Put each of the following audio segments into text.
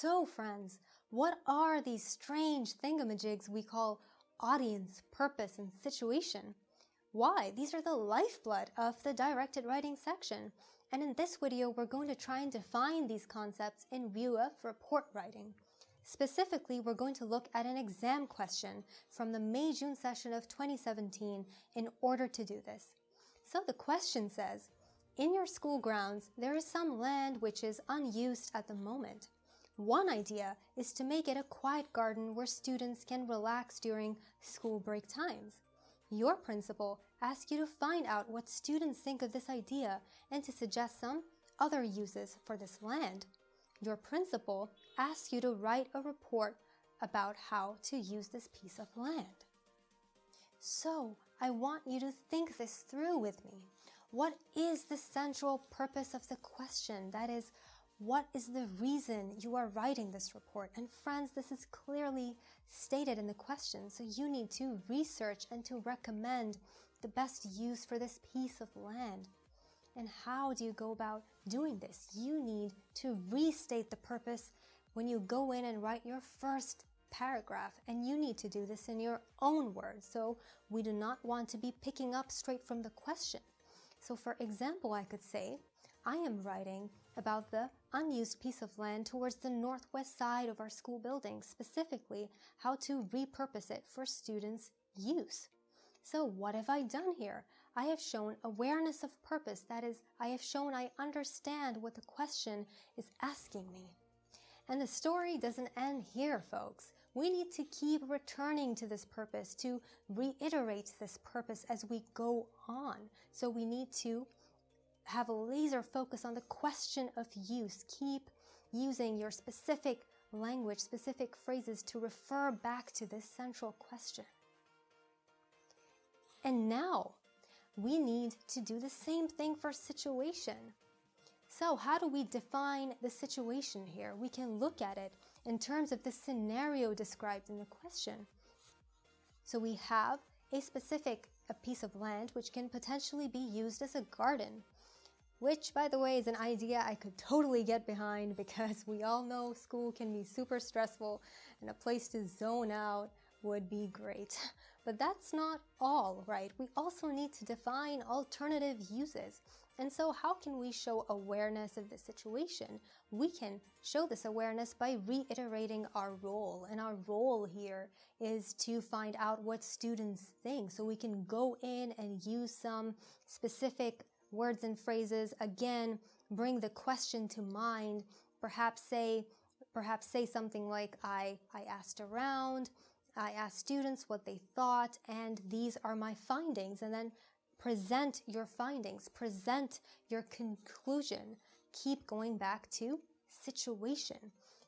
So friends, what are these strange thingamajigs we call audience, purpose, and situation? Why? These are the lifeblood of the directed writing section. And in this video, we're going to try and define these concepts in view of report writing. Specifically, we're going to look at an exam question from the May-June session of 2017 in order to do this. So the question says, in your school grounds, there is some land which is unused at the moment. One idea is to make it a quiet garden where students can relax during school break times. Your principal asks you to find out what students think of this idea and to suggest some other uses for this land. Your principal asks you to write a report about how to use this piece of land. So, I want you to think this through with me. What is the central purpose of the question? That is, what is the reason you are writing this report? And friends, this is clearly stated in the question, so you need to research and to recommend the best use for this piece of land. And how do you go about doing this? You need to restate the purpose when you go in and write your first paragraph, and you need to do this in your own words, so we do not want to be picking up straight from the question. So for example, I could say, I am writing about the unused piece of land towards the northwest side of our school building, specifically how to repurpose it for students' use. So what have I done here? I have shown awareness of purpose, that is, I have shown I understand what the question is asking me. And the story doesn't end here, folks. We need to keep returning to this purpose, to reiterate this purpose as we go on. So we need to have a laser focus on the question of use. Keep using your specific language, specific phrases to refer back to this central question. And now, we need to do the same thing for situation. So how do we define the situation here? We can look at it in terms of the scenario described in the question. So we have a specific piece of land which can potentially be used as a garden, which, by the way, is an idea I could totally get behind because we all know school can be super stressful and a place to zone out would be great. But that's not all, right? We also need to define alternative uses. And so how can we show awareness of the situation? We can show this awareness by reiterating our role. And our role here is to find out what students think. So we can go in and use some specific words and phrases. Again, bring the question to mind. Perhaps say something like, I asked around, I asked students what they thought, and these are my findings. And then present your findings, present your conclusion. Keep going back to situation.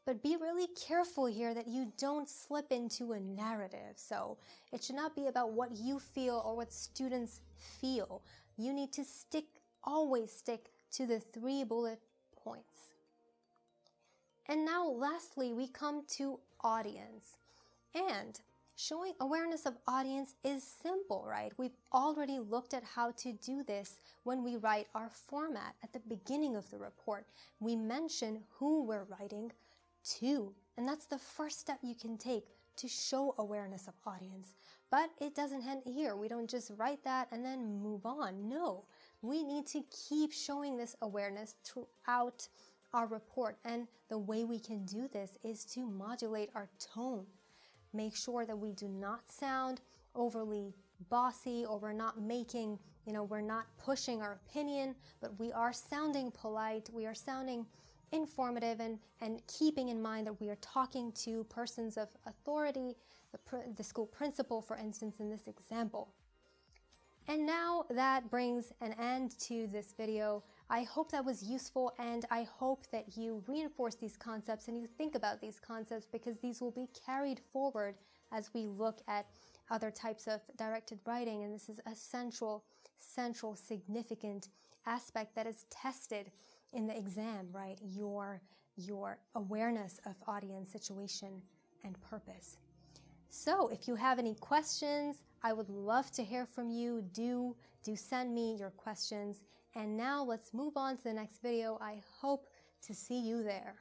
But be really careful here that you don't slip into a narrative. So it should not be about what you feel or what students feel. You need to always stick to the 3 bullet points. And now lastly, we come to audience. And showing awareness of audience is simple, right? We've already looked at how to do this when we write our format at the beginning of the report. We mention who we're writing to, and that's the first step you can take to show awareness of audience. But it doesn't end here. We don't just write that and then move on. No, we need to keep showing this awareness throughout our report. And the way we can do this is to modulate our tone. Make sure that we do not sound overly bossy, or we're not making, we're not pushing our opinion, but we are sounding polite, we are sounding informative, and keeping in mind that we are talking to persons of authority, the school principal, for instance, in this example. And now that brings an end to this video. I hope that was useful, and I hope that you reinforce these concepts and you think about these concepts, because these will be carried forward as we look at other types of directed writing. And this is a central, significant aspect that is tested in the exam, right? Your awareness of audience, situation, and purpose. So if you have any questions, I would love to hear from you. Do send me your questions. And now let's move on to the next video. I hope to see you there.